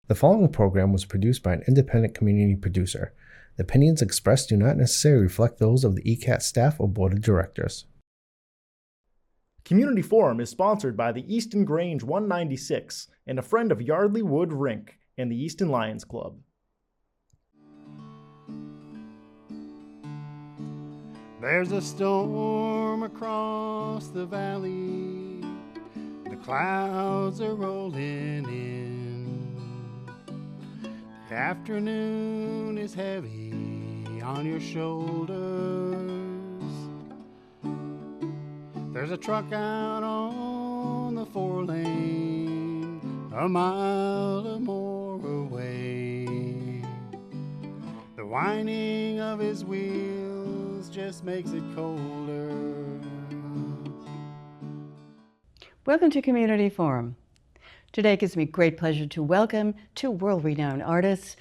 The following program was produced by an independent community producer. The opinions expressed do not necessarily reflect those of the ECAT staff or board of directors. Community Forum is sponsored by the Easton Grange 196 and a friend of Yardley Wood Rink and the Easton Lions Club. There's a storm across the valley, the clouds are rolling in. The afternoon is heavy on your shoulders. There's a truck out on the 4-lane, a mile or more away. The whining of his wheels just makes it colder. Welcome to Community Forum. Today it gives me great pleasure to welcome two world-renowned artists,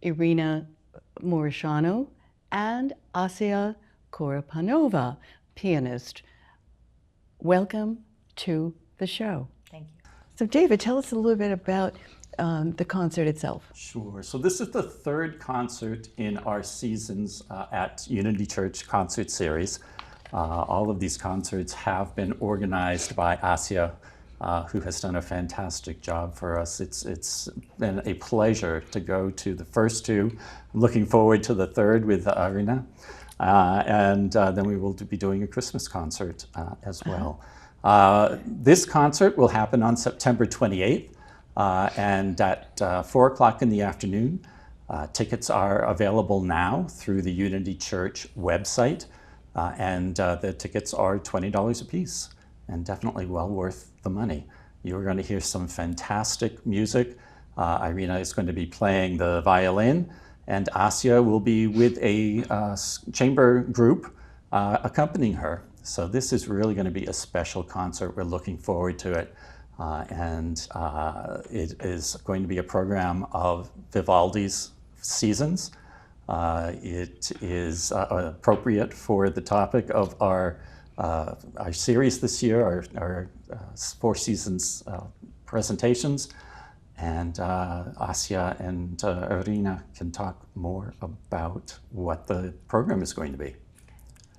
Irina Muresanu and Asiya Korepanova, pianist. Welcome to the show. Thank you. So David, tell us a little bit about the concert itself. Sure. So this is the third concert in our seasons at Unity Church concert series. All of these concerts have been organized by Asiya, who has done a fantastic job for us. It's been a pleasure to go to the first two. I'm looking forward to the third with Irina. And then we will be doing a Christmas concert as well. This concert will happen on September 28th and at 4 o'clock in the afternoon. Tickets are available now through the Unity Church website, and the tickets are $20 a piece, and definitely well worth the money. You're going to hear some fantastic music. Irina is going to be playing the violin, and Asiya will be with a chamber group accompanying her. So this is really going to be a special concert. We're looking forward to it. It is going to be a program of Vivaldi's seasons. It is appropriate for the topic of our series this year, our Four Seasons presentations. And Asiya and Irina can talk more about what the program is going to be.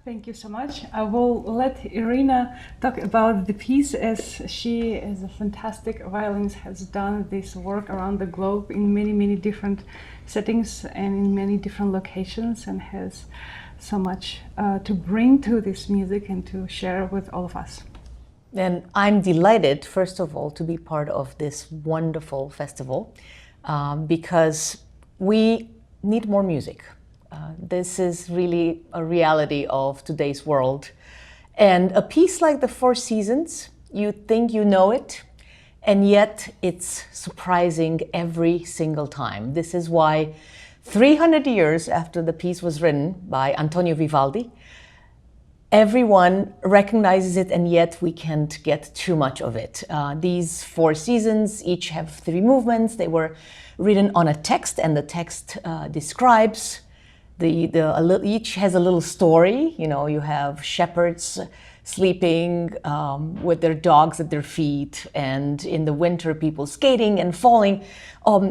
Thank you so much. I will let Irina talk about the piece, as she is a fantastic violinist, has done this work around the globe in many, many different settings and in many different locations, and has so much to bring to this music and to share with all of us. And I'm delighted, first of all, to be part of this wonderful festival because we need more music. This is really a reality of today's world. And a piece like the Four Seasons, you think you know it, and yet it's surprising every single time. This is why 300 years after the piece was written by Antonio Vivaldi, everyone recognizes it, and yet we can't get too much of it. These Four Seasons each have 3 movements. They were written on a text, and the text describes each has a little story. You know, you have shepherds sleeping with their dogs at their feet, and in the winter people skating and falling.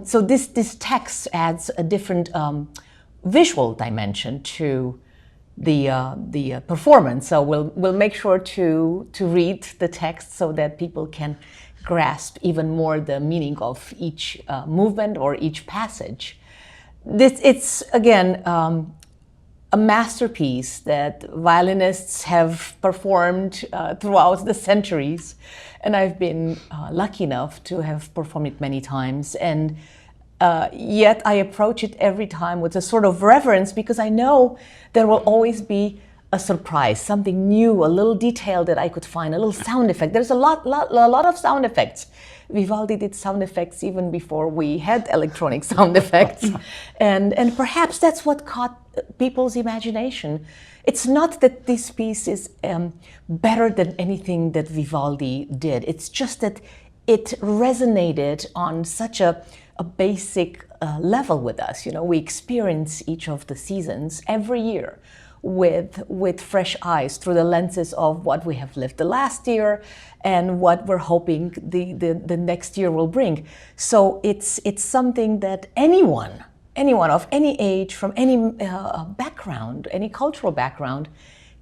So this text adds a different visual dimension to the performance. So we'll make sure to read the text so that people can grasp even more the meaning of each movement or each passage. It's again a masterpiece that violinists have performed throughout the centuries, and I've been lucky enough to have performed it many times. And yet I approach it every time with a sort of reverence, because I know there will always be a surprise, something new, a little detail that I could find, a little sound effect. There's a lot of sound effects. Vivaldi did sound effects even before we had electronic sound effects. And perhaps that's what caught people's imagination. It's not that this piece is better than anything that Vivaldi did. It's just that it resonated on such a basic level with us. You know, we experience each of the seasons every year with fresh eyes through the lenses of what we have lived the last year and what we're hoping the next year will bring. So it's something that anyone of any age, from any background, any cultural background,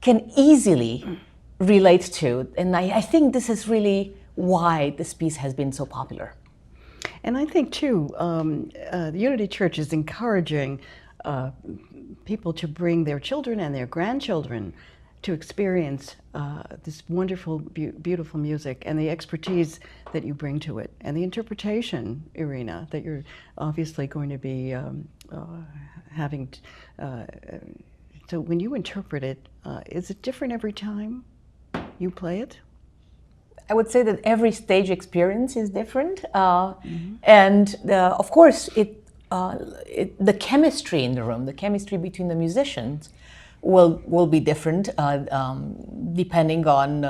can easily relate to. And I think this is really why this piece has been so popular. And I think too, the Unity Church is encouraging people to bring their children and their grandchildren to experience this wonderful, beautiful music and the expertise that you bring to it, and the interpretation, Irina, that you're obviously going to be having. So when you interpret it, is it different every time you play it? I would say that every stage experience is different, and of course, the chemistry in the room, the chemistry between the musicians, will be different depending on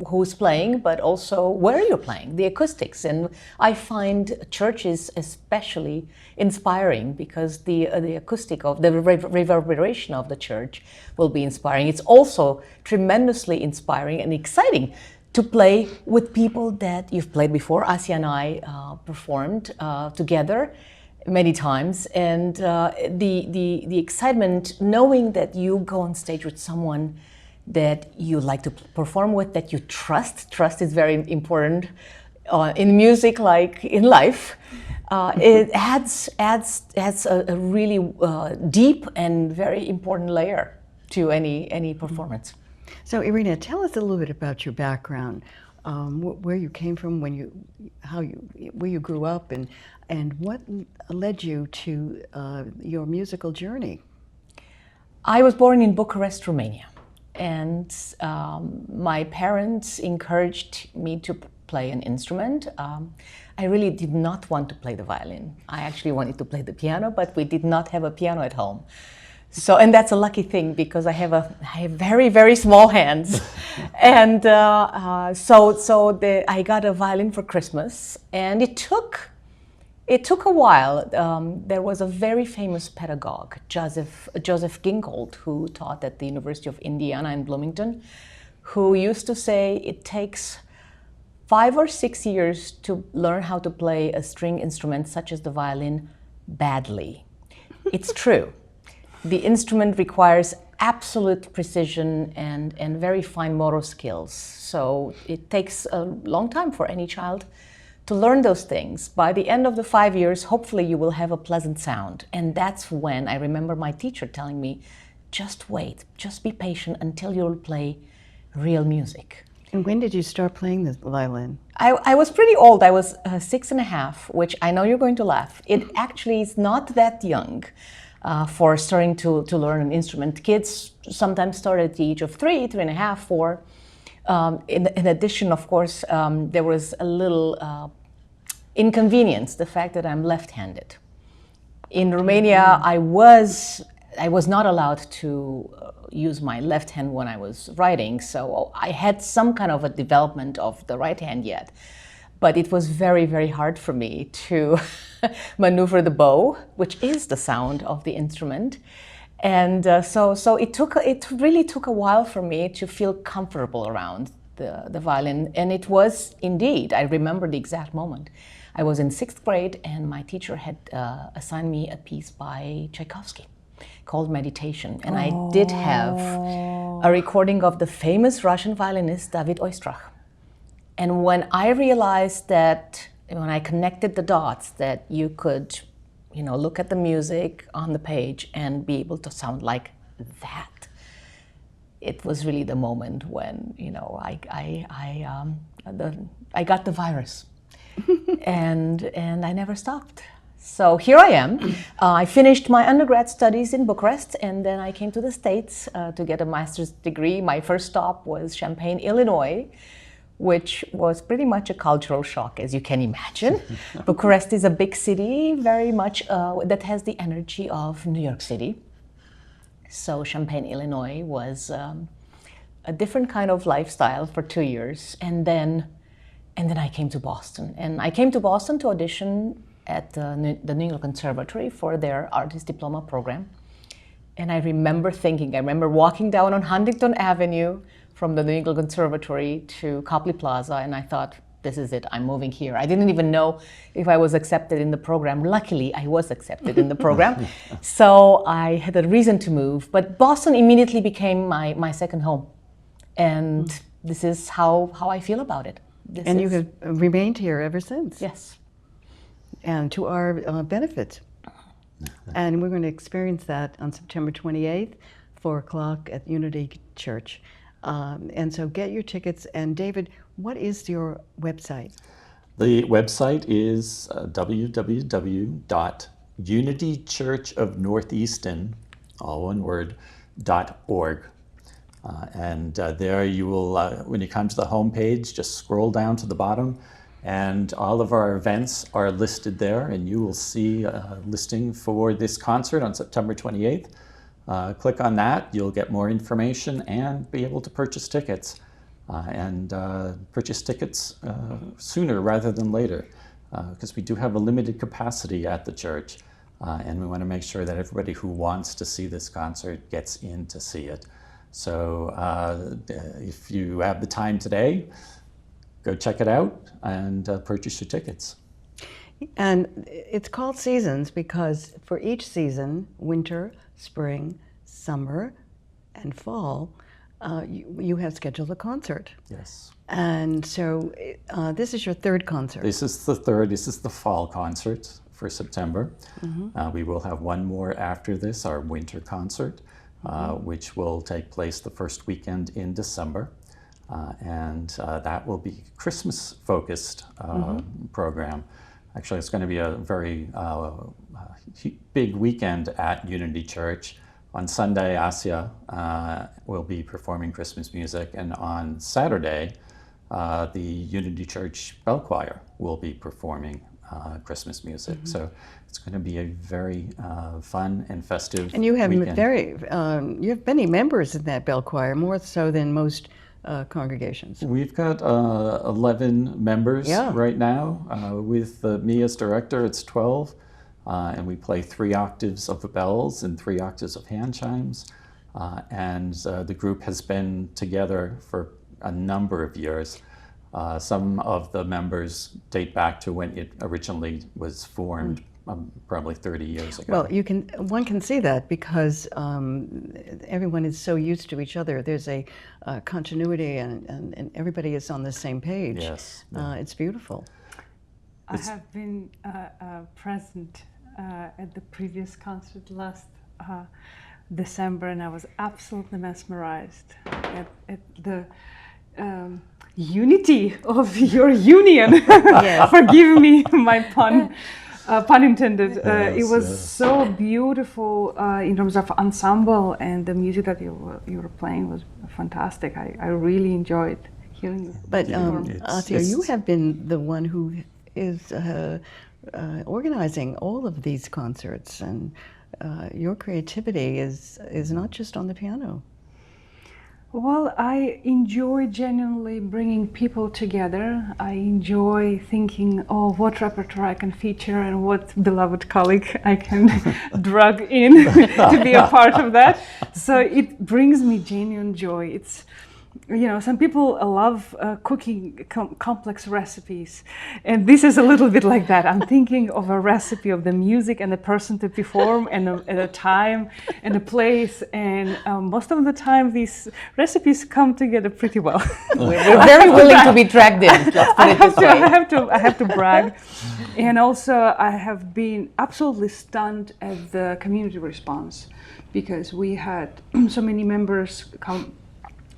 who's playing, but also where you're playing, the acoustics. And I find churches especially inspiring because the acoustic of the reverberation of the church will be inspiring. It's also tremendously inspiring and exciting to play with people that you've played before. Asiya and I performed together many times, and the excitement knowing that you go on stage with someone that you like to perform with, that you trust. Trust is very important in music, like in life. It adds a really deep and very important layer to any performance. So Irina, tell us a little bit about your background, where you came from, where you grew up, and what led you to your musical journey. I was born in Bucharest, Romania, and my parents encouraged me to play an instrument. I really did not want to play the violin. I actually wanted to play the piano, but we did not have a piano at home. So, and that's a lucky thing because I have very, very small hands. And I got a violin for Christmas, and it took a while. There was a very famous pedagogue, Joseph Gingold, who taught at the University of Indiana in Bloomington, who used to say it takes 5 or 6 years to learn how to play a string instrument such as the violin badly. It's true. The instrument requires absolute precision and very fine motor skills. So it takes a long time for any child to learn those things. By the end of the 5 years, hopefully you will have a pleasant sound. And that's when I remember my teacher telling me, just wait, just be patient until you'll play real music. And when did you start playing the violin? I was pretty old. I was 6.5, which I know you're going to laugh. It actually is not that young. For starting to learn an instrument. Kids sometimes start at the age of 3, 3.5, 4. In addition, of course, there was a little inconvenience, the fact that I'm left-handed. In Romania, I was not allowed to use my left hand when I was writing, so I had some kind of a development of the right hand yet. But it was very, very hard for me to maneuver the bow, which is the sound of the instrument. And so it really took a while for me to feel comfortable around the violin. And it was indeed, I remember the exact moment. I was in 6th grade and my teacher had assigned me a piece by Tchaikovsky called Meditation. And I did have a recording of the famous Russian violinist David Oistrakh. And when I realized that, when I connected the dots, that you could, look at the music on the page and be able to sound like that, it was really the moment when, I got the virus, and I never stopped. So here I am. I finished my undergrad studies in Bucharest, and then I came to the States to get a master's degree. My first stop was Champaign, Illinois, which was pretty much a cultural shock, as you can imagine. Bucharest is a big city, very much that has the energy of New York City. So Champaign, Illinois was a different kind of lifestyle for 2 years. And then I came to Boston. And I came to Boston to audition at the New York Conservatory for their artist diploma program. And I remember walking down on Huntington Avenue from the New England Conservatory to Copley Plaza, and I thought, this is it, I'm moving here. I didn't even know if I was accepted in the program. Luckily, I was accepted in the program. So I had a reason to move. But Boston immediately became my second home. And this is how I feel about it. You have remained here ever since. Yes. And to our benefit. And we're going to experience that on September 28th, 4 o'clock at Unity Church. And so get your tickets. And David, what is your website? The website is www.unitychurchofnortheaston, all one word, .org. And there you will, when you come to the homepage, just scroll down to the bottom, and all of our events are listed there, and you will see a listing for this concert on September 28th. Click on that, you'll get more information and be able to purchase tickets. Purchase tickets sooner rather than later, because we do have a limited capacity at the church, and we want to make sure that everybody who wants to see this concert gets in to see it. So if you have the time today, go check it out and purchase your tickets. And it's called Seasons because for each season, winter, spring, summer, and fall, you have scheduled a concert. Yes. And so this is your third concert. This is the third. This is the fall concert for September. We will have one more after this, our winter concert, which will take place the first weekend in December. And that will be Christmas-focused program. Actually, it's going to be a very big weekend at Unity Church. On Sunday, Asiya will be performing Christmas music, and on Saturday, the Unity Church Bell Choir will be performing Christmas music. So it's going to be a very fun and festive And you have weekend. you have many members in that bell choir, more so than most congregations. We've got 11 members right now. With me as director, it's 12. And we play 3 octaves of the bells and 3 octaves of hand chimes. And the group has been together for a number of years. Some of the members date back to when it originally was formed, probably 30 years ago. Well, one can see that because everyone is so used to each other. There's a continuity, and everybody is on the same page. Yes. It's beautiful. I have been present at the previous concert last December, and I was absolutely mesmerized at the unity of your union. Forgive me my pun. Pun intended. It was so beautiful in terms of ensemble, and the music that you were playing was fantastic. I really enjoyed hearing it. But Asiya, you have been the one who is organizing all of these concerts, and your creativity is not just on the piano. Well, I enjoy genuinely bringing people together. I enjoy thinking, oh, what repertoire I can feature and what beloved colleague I can drag in to be a part of that. So it brings me genuine joy. It's, some people love cooking complex recipes, and this is a little bit like that. I'm thinking of a recipe of the music and the person to perform, and a time and a place, and most of the time these recipes come together pretty well. We're very willing to be dragged in. Let's put it this way. I have to brag, and also I have been absolutely stunned at the community response, because we had so many members come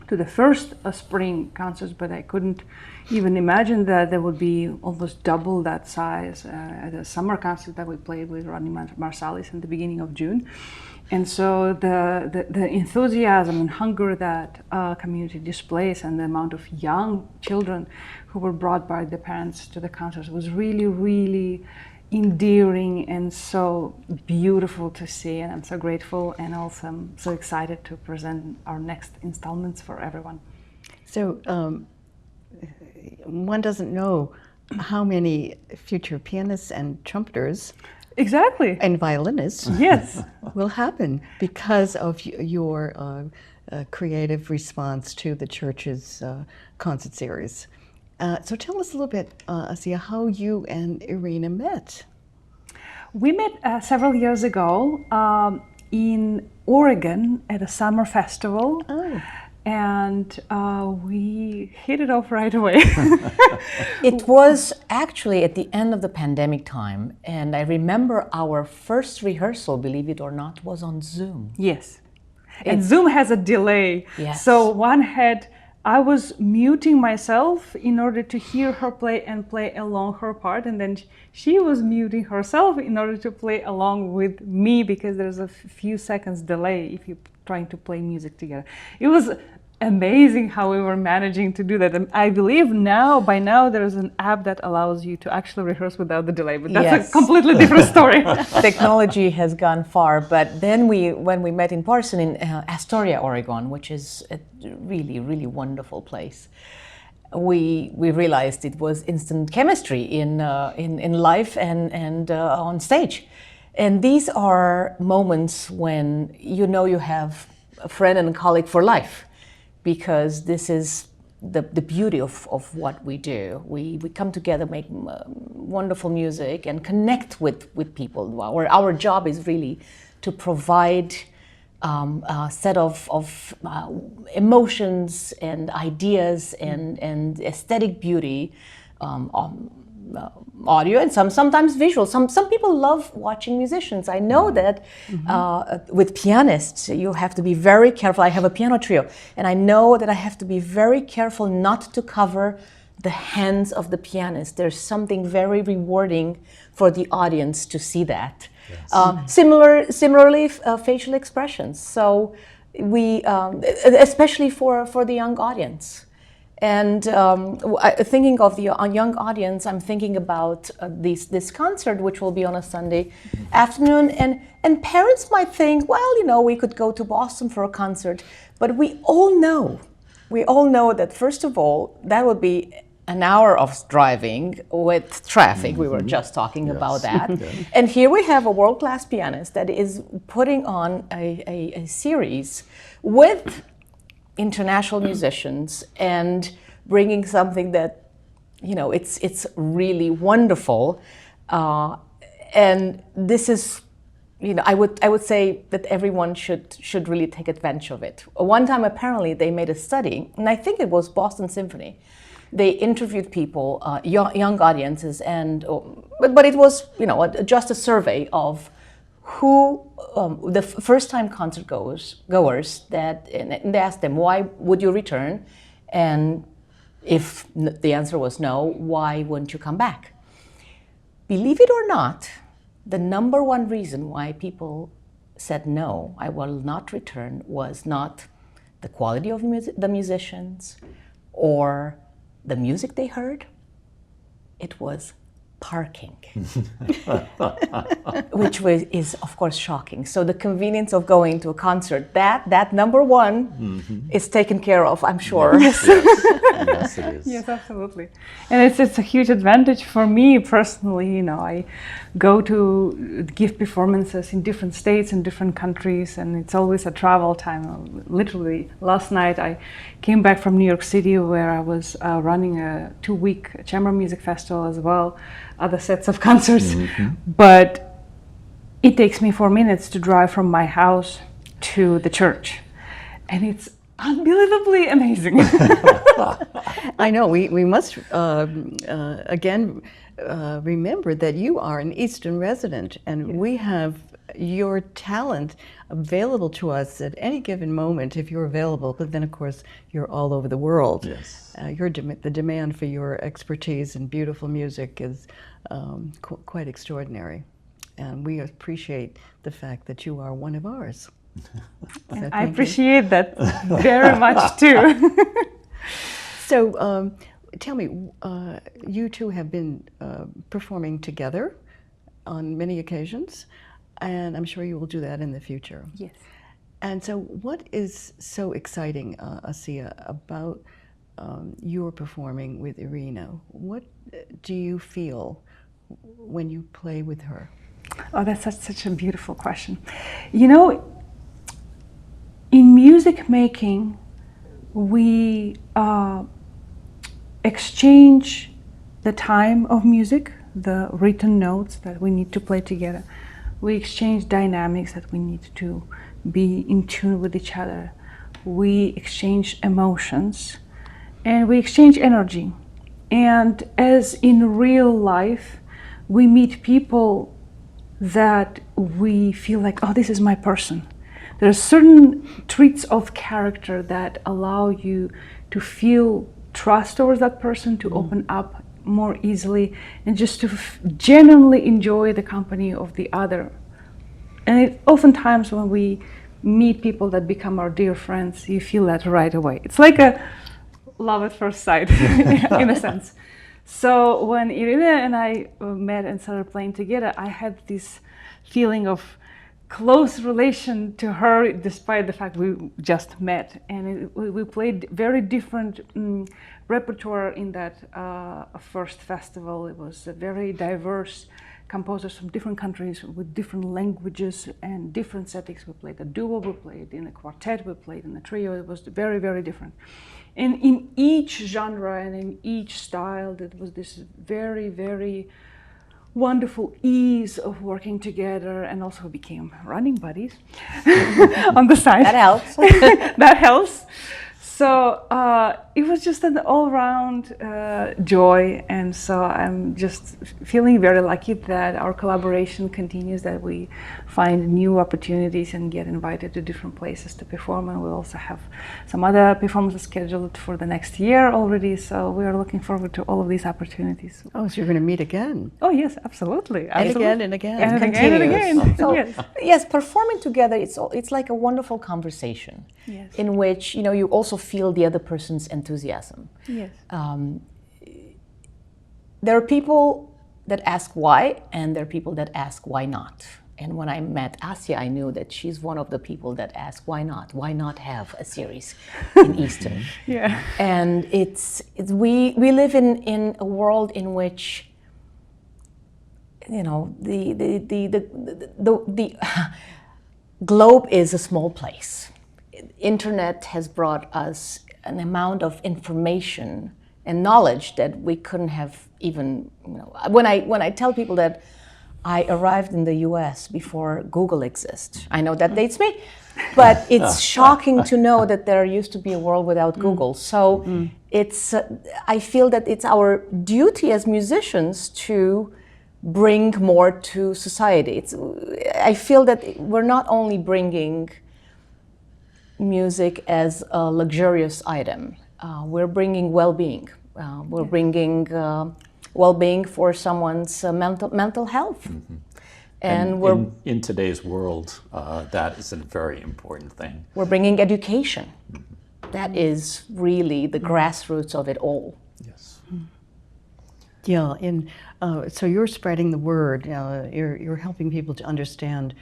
to the first spring concerts, but I couldn't even imagine that there would be almost double that size at the summer concert that we played with Rodney Marsalis in the beginning of June. And so the enthusiasm and hunger that community displays, and the amount of young children who were brought by the parents to the concerts was really, really endearing and so beautiful to see, and I'm so grateful, and also I'm so excited to present our next installments for everyone. So one doesn't know how many future pianists and trumpeters Exactly. and Violinist Yes. will happen because of your creative response to the church's concert series. So tell us a little bit, Asiya, how you and Irina met. We met several years ago in Oregon at a summer festival. Oh. And we hit it off right away. It was actually at the end of the pandemic time, and I remember our first rehearsal, believe it or not, was on Zoom. Yes. And Zoom has a delay. Yes. So I was muting myself in order to hear her play and play along her part, and then she was muting herself in order to play along with me, because there's a few seconds delay if you're trying to play music together. It was amazing how we were managing to do that. And I believe by now there's an app that allows you to actually rehearse without the delay, but that's Yes. a completely different story. Technology has gone far, but then when we met in person in Astoria, Oregon, which is a really, really wonderful place, we realized it was instant chemistry in life and on stage. And these are moments when you know you have a friend and a colleague for life, because this is the beauty of what we do. We come together, make wonderful music, and connect with people. Our job is really to provide a set of emotions and ideas and aesthetic beauty, audio and sometimes visual. Some people love watching musicians. I know that with pianists you have to be very careful. I have a piano trio, and I know that I have to be very careful not to cover the hands of the pianist. There's something very rewarding for the audience to see that. Yes. Similarly, facial expressions. So we, especially for the young audience. And thinking of the young audience, I'm thinking about this concert, which will be on a Sunday afternoon. And parents might think, well, we could go to Boston for a concert. But we all know that, first of all, that would be an hour of driving with traffic. We were just talking about that. Okay. And here we have a world-class pianist that is putting on a series with international musicians and bringing something that, it's really wonderful. And this is, I would say that everyone should really take advantage of it. One time, apparently, they made a study, and I think it was Boston Symphony. They interviewed people, young audiences, but it was, just a survey of who the first-time concert goers and they asked them, why would you return? And if the answer was no, why wouldn't you come back? Believe it or not, the number one reason why people said no, I will not return, was not the quality of the musicians or the music they heard. It was parking, which is of course shocking. So the convenience of going to a concert, that number one is taken care of, I'm sure. Yes, yes it is. Yes, absolutely. And it's a huge advantage for me personally. I go to give performances in different states and different countries, and it's always a travel time. Literally, last night I came back from New York City, where I was running a 2-week chamber music festival as well, other sets of concerts. But it takes me 4 minutes to drive from my house to the church, and it's unbelievably amazing. I know. We must again remember that you are an Easton resident, and we have your talent available to us at any given moment if you're available. But then, of course, you're all over the world. Yes. The demand for your expertise and beautiful music is quite extraordinary, and we appreciate the fact that you are one of ours. So I appreciate that very much too. So tell me, you two have been performing together on many occasions, and I'm sure you will do that in the future. Yes. And so what is so exciting, Asiya, about your performing with Irina? What do you feel when you play with her? Oh, that's such a beautiful question. You know, in music making, we exchange the time of music, the written notes that we need to play together. We exchange dynamics that we need to be in tune with each other. We exchange emotions, and we exchange energy. And as in real life, we meet people that we feel like, oh, this is my person. There are certain traits of character that allow you to feel trust towards that person, to open up more easily, and just to genuinely enjoy the company of the other. And oftentimes when we meet people that become our dear friends, you feel that right away. It's like a love at first sight, in a sense. So when Irina and I met and started playing together, I had this feeling of close relation to her, despite the fact we just met. And we played very different repertoire in that first festival. It was a very diverse composers from different countries with different languages and different settings. We played a duo, we played in a quartet, we played in a trio. It was very, very different. And in each genre and in each style, there was this very, very wonderful ease of working together, and also became running buddies on the side. That helps. That helps. So it was just an all-round joy, and so I'm just feeling very lucky that our collaboration continues, that we find new opportunities and get invited to different places to perform, and we also have some other performances scheduled for the next year already, so we are looking forward to all of these opportunities. Oh, so you're going to meet again? Oh yes, absolutely. And again and again. And again and again. So, Yes. yes, performing together, it's like a wonderful conversation, Yes. in which you also feel the other person's enthusiasm. Yes. There are people that ask why, and there are people that ask why not. And when I met Asiya, I knew that she's one of the people that ask why not? Why not have a series in Easton? Yeah. And we live in a world in which the globe is a small place. Internet has brought us an amount of information and knowledge that we couldn't have even, when I tell people that I arrived in the US before Google exists, I know that dates me, but it's shocking to know that there used to be a world without Google. So it's, I feel that it's our duty as musicians to bring more to society. I feel that we're not only bringing music as a luxurious item. We're bringing well-being. We're bringing well-being for someone's mental health. Mm-hmm. And we're in today's world, that is a very important thing. We're bringing education. That is really the grassroots of it all. Yes. Yeah, and so you're spreading the word. You're helping people to understand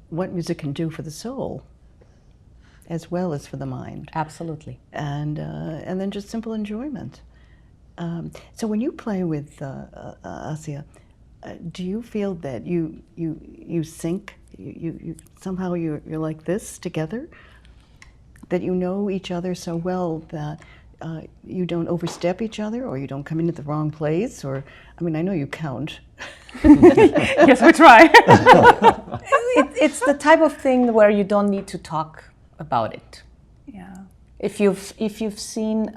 what music can do for the soul, as well as for the mind. Absolutely. And then just simple enjoyment. So when you play with Asiya, do you feel that you sync? You somehow you're like this together? That you know each other so well that you don't overstep each other, or you don't come in at the wrong place, or I mean, I know you count. Yes, we try. It's the type of thing where you don't need to talk about it. Yeah. If you've seen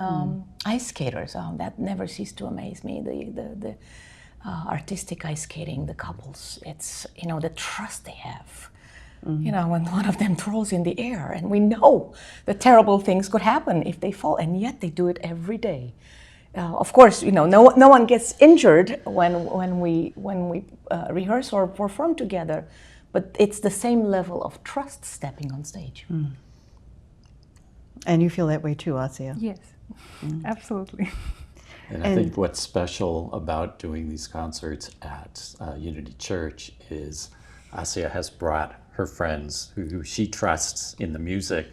ice skaters, that never ceased to amaze me. The artistic ice skating, the couples, it's the trust they have. When one of them throws in the air, and we know that terrible things could happen if they fall, and yet they do it every day. Of course, no one gets injured when we rehearse or perform together, but it's the same level of trust stepping on stage. And you feel that way too, Asiya? Yes, absolutely. And I think what's special about doing these concerts at Unity Church is Asiya has brought her friends who she trusts in the music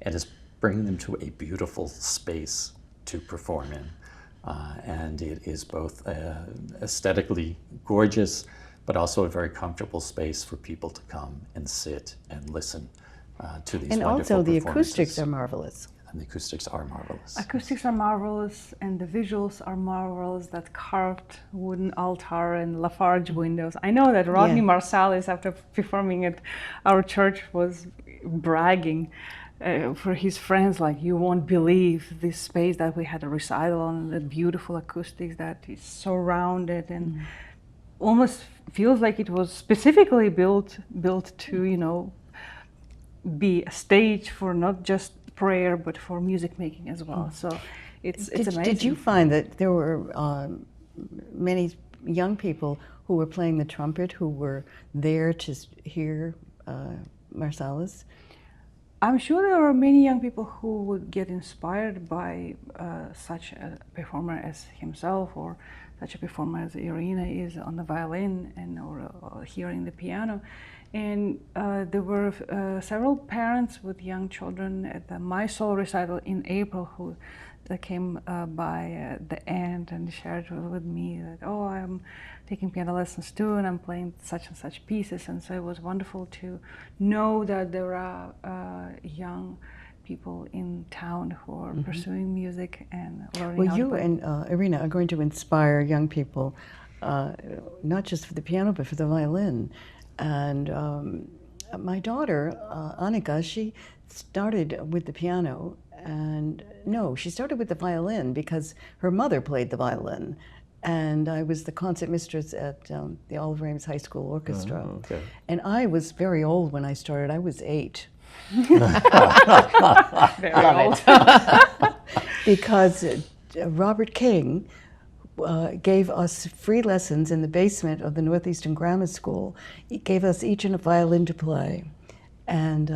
and is bringing them to a beautiful space to perform in. And it is both aesthetically gorgeous, but also a very comfortable space for people to come and sit and listen to these And wonderful also the performances. acoustics are marvelous. And the acoustics are marvelous. Acoustics are marvelous, and the visuals are marvelous. That carved wooden altar and Lafarge windows. I know that Rodney Marsalis, after performing at our church, was bragging for his friends, like, you won't believe this space that we had a recital on, the beautiful acoustics that is so rounded and almost feels like it was specifically built to, you know, be a stage for not just prayer but for music making as well. So it's amazing. Did you find that there were many young people who were playing the trumpet who were there to hear Marsalis? I'm sure there are many young people who would get inspired by such a performer as himself, or such a performer as Irina is on the violin and or hearing the piano. And there were several parents with young children at the My Soul recital in April who came by the end and shared with me that, oh, I'm taking piano lessons too, and I'm playing such and such pieces. And so it was wonderful to know that there are young people in town who are pursuing music and learning Well, how you to play. and Irina are going to inspire young people, not just for the piano, but for the violin. And my daughter, Annika, she started with the piano, and no, she started with the violin because her mother played the violin. And I was the concert mistress at the Oliver Ames High School Orchestra. Oh, okay. And I was very old when I started. I was 8. Very old. Because Robert King gave us free lessons in the basement of the Northeastern Grammar School. He gave us each a violin to play, and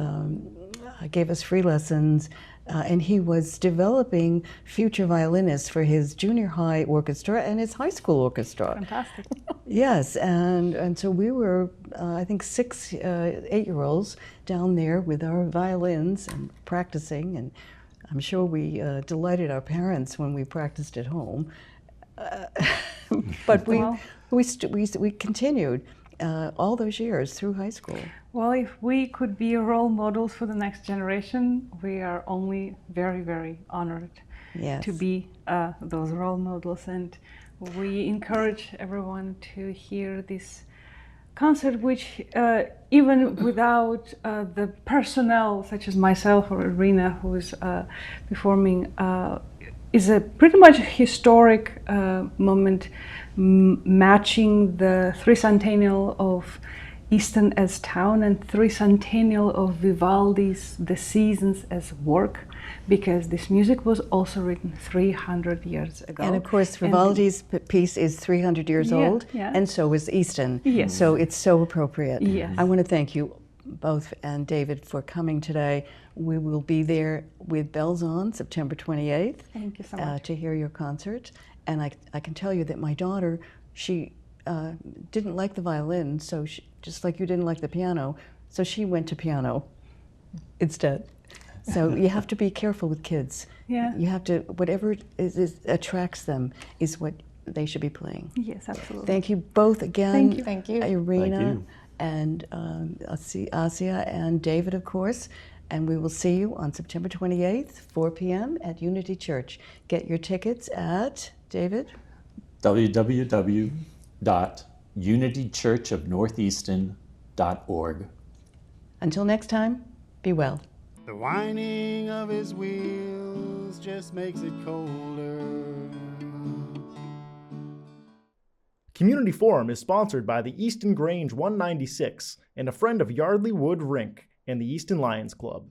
gave us free lessons. And he was developing future violinists for his junior high orchestra and his high school orchestra. Fantastic. Yes, and so we were, I think, 6 8-year-olds down there with our violins and practicing, and I'm sure we delighted our parents when we practiced at home. But we continued all those years through high school. Well, if we could be role models for the next generation, we are only very, very honored to be those role models. And we encourage everyone to hear this concert, which even without the personnel, such as myself or Irina, who is performing, is a pretty much historic moment, matching the 3centennial of Easton as town and 3centennial of Vivaldi's The Seasons as work, because this music was also written 300 years ago. And of course, Vivaldi's piece is 300 years old, and so is Easton. Yes. So it's so appropriate. Yes. I want to thank you both and David for coming today. We will be there with bells on September 28th. Thank you so much. To hear your concert. And I can tell you that my daughter, she didn't like the violin, so she, just like you didn't like the piano, so she went to piano instead. So you have to be careful with kids. Yeah. You have to, whatever attracts them is what they should be playing. Yes, absolutely. Thank you both again. Thank you. Irina Thank you. and Asiya and David, of course. And we will see you on September 28th, 4 p.m. at Unity Church. Get your tickets at, David? www.unitychurchofnortheaston.org. Until next time, be well. The whining of his wheels just makes it colder. Community Forum is sponsored by the Easton Grange 196 and a friend of Yardley Wood Rink and the Easton Lions Club.